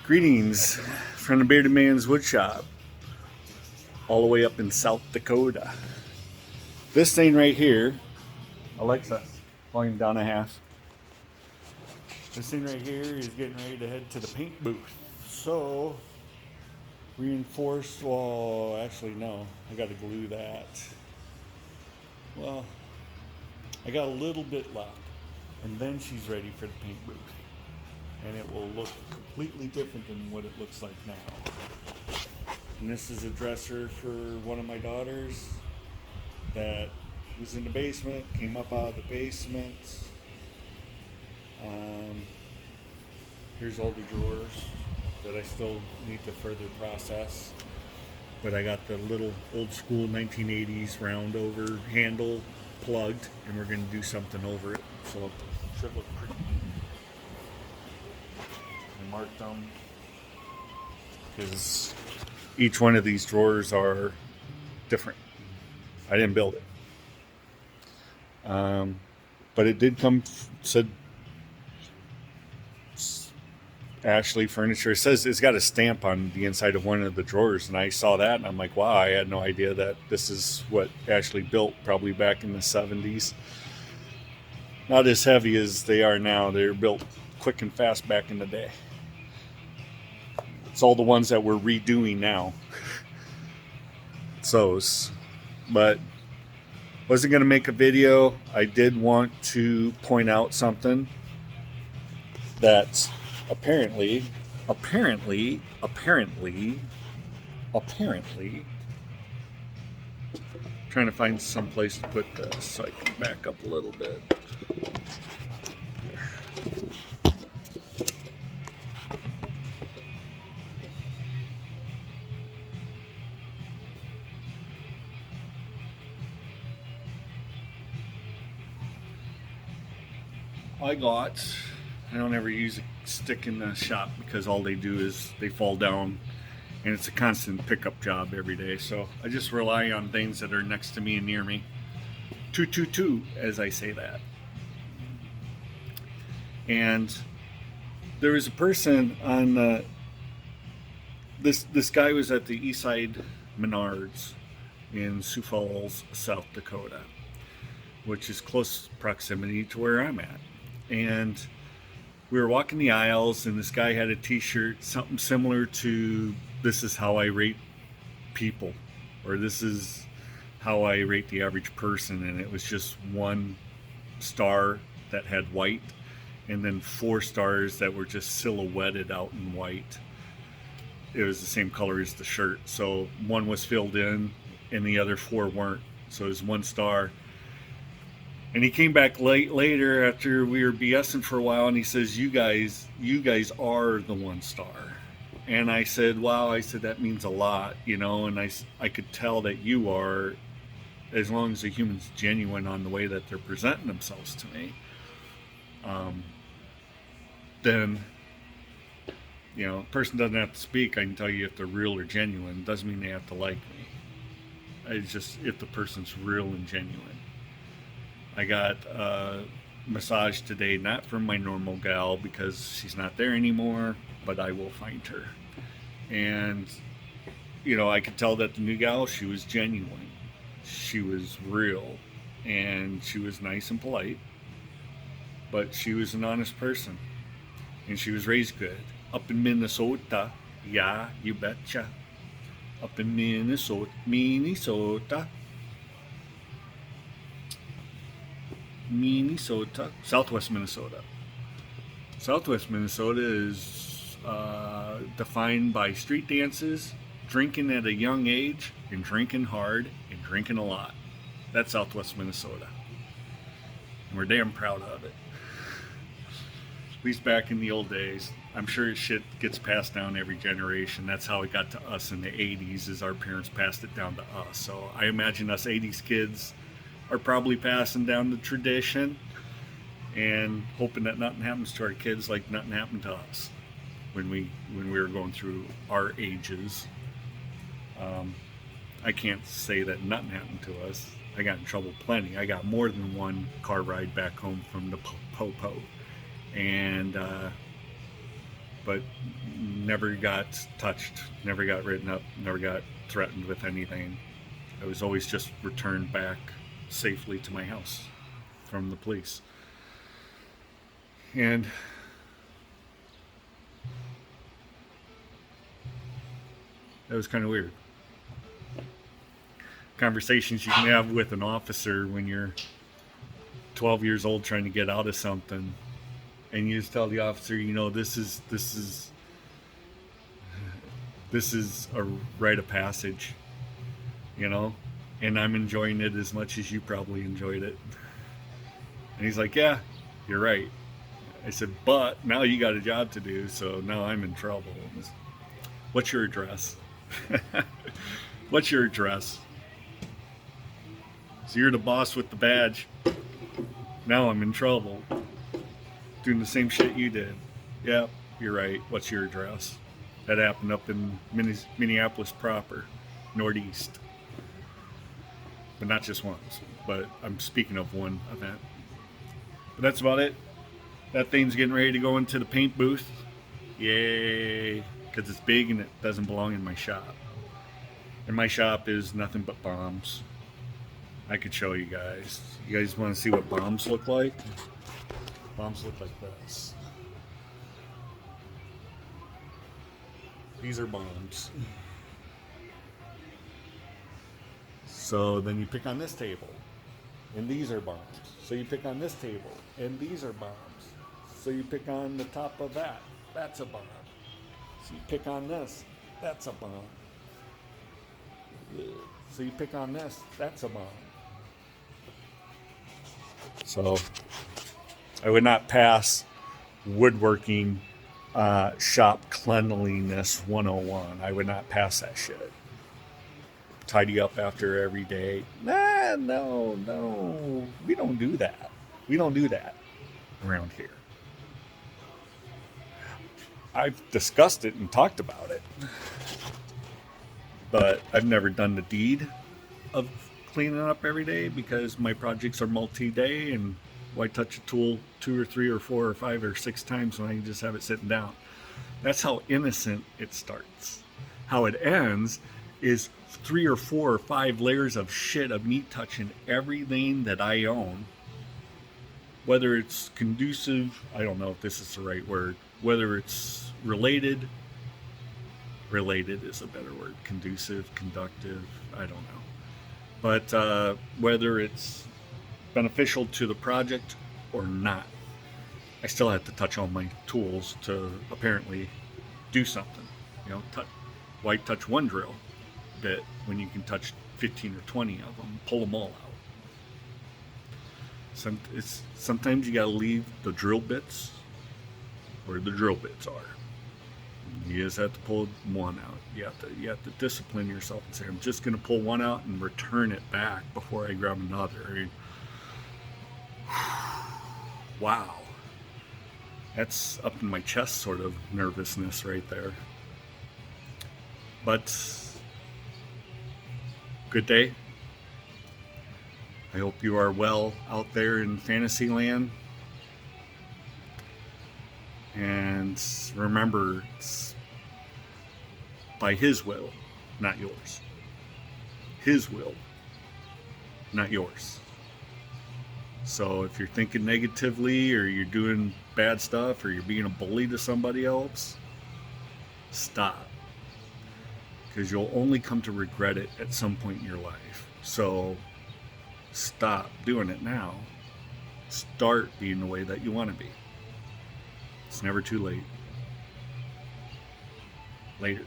Greetings from the Bearded Man's Woodshop, all the way up in South Dakota. This thing right here, Alexa, volume down a half. This thing right here is getting ready to head to the paint booth. So, reinforced, well, actually, no, I got to glue that. Well, I got a little bit left, and then she's ready for the paint booth. And it will look completely different than what it looks like now. And this is a dresser for one of my daughters that was in the basement, came up out of the basement. Here's all the drawers that I still need to further process. But I got the little old school 1980s round over handle plugged, and we're going to do something over it. So it should look pretty. I marked them because each one of these drawers are different. I didn't build it. But it did come, said Ashley Furniture. It says it's got a stamp on the inside of one of the drawers, and I saw that and I'm like, wow, I had no idea that this is what Ashley built probably back in the 70s. Not as heavy as they are now. They were built quick and fast back in the day. It's all the ones that we're redoing now. It's those. But wasn't going to make a video. I did want to point out something that apparently, trying to find some place to put this so I can back up a little bit. I don't ever use a stick in the shop because all they do is they fall down and it's a constant pickup job every day. So I just rely on things that are next to me and near me. Two, as I say that. And there was a person on this guy was at the Eastside Menards in Sioux Falls, South Dakota, which is close proximity to where I'm at. And we were walking the aisles, and this guy had a t-shirt, something similar to "This is how I rate people," or "This is how I rate the average person," and it was just one star that had white, and then 4 stars that were just silhouetted out in white. It was the same color as the shirt, so one was filled in, and the other 4 weren't. So it was 1 star. And he came back later after we were BSing for a while, and he says, you guys are the 1 star. And I said, wow, I said, that means a lot, you know, and I could tell that you are, as long as the human's genuine on the way that they're presenting themselves to me. Then, you know, a person doesn't have to speak. I can tell you if they're real or genuine. Doesn't mean they have to like me. It's just if the person's real and genuine. I got a massage today, not from my normal gal because she's not there anymore, but I will find her. And, you know, I could tell that the new gal, she was genuine. She was real. And she was nice and polite. But she was an honest person. And she was raised good. Up in Minnesota. Yeah, you betcha. Up in Minnesota. Southwest Minnesota. Southwest Minnesota is defined by street dances, drinking at a young age, and drinking hard, and drinking a lot. That's Southwest Minnesota. And we're damn proud of it. At least back in the old days. I'm sure shit gets passed down every generation. That's how it got to us in the 80s, is our parents passed it down to us. So I imagine us 80s kids are probably passing down the tradition and hoping that nothing happens to our kids like nothing happened to us when we were going through our ages. I can't say that nothing happened to us. I got in trouble plenty. I got more than 1 car ride back home from the Popo. And but never got touched, never got written up, never got threatened with anything. I was always just returned back safely to my house from the police. And that was kind of weird. Conversations you can have with an officer when you're 12 years old trying to get out of something, and you just tell the officer, this is a rite of passage, and I'm enjoying it as much as you probably enjoyed it. And he's like, yeah, you're right. I said, but now you got a job to do, so now I'm in trouble. What's your address? What's your address? So you're the boss with the badge. Now I'm in trouble. Doing the same shit you did. Yeah, you're right. What's your address? That happened up in Minneapolis proper, Northeast. But not just once. But I'm speaking of one event. But that's about it. That thing's getting ready to go into the paint booth. Yay. Because it's big and it doesn't belong in my shop. And my shop is nothing but bombs. I could show you guys. You guys want to see what bombs look like? Bombs look like this. These are bombs. So then you pick on this table, and these are bombs. So you pick on this table, and these are bombs. So you pick on the top of that. That's a bomb. So you pick on this. That's a bomb. So you pick on this. That's a bomb. So I would not pass woodworking shop cleanliness 101. I would not pass that shit. Tidy up after every day. No. We don't do that. We don't do that around here. I've discussed it and talked about it, but I've never done the deed of cleaning up every day because my projects are multi-day, and why touch a tool 2 or 3 or 4 or 5 or 6 times when I can just have it sitting down? That's how innocent it starts. How it ends is 3 or 4 or 5 layers of shit of me touching everything that I own, whether it's conducive, I don't know if this is the right word, whether it's related is a better word, conducive, conductive, I don't know. But whether it's beneficial to the project or not, I still have to touch all my tools to apparently do something. Why touch one drill bit when you can touch 15 or 20 of them, pull them all out? Sometimes you gotta leave the drill bits where the drill bits are. You just have to pull one out. You have to discipline yourself and say, I'm just going to pull one out and return it back before I grab another. Wow. That's up in my chest sort of nervousness right there. But good day. I hope you are well out there in Fantasyland. And remember, it's by His will, not yours. His will, not yours. So if you're thinking negatively, or you're doing bad stuff, or you're being a bully to somebody else, stop. Because you'll only come to regret it at some point in your life. So stop doing it now. Start being the way that you want to be. It's never too late. Later.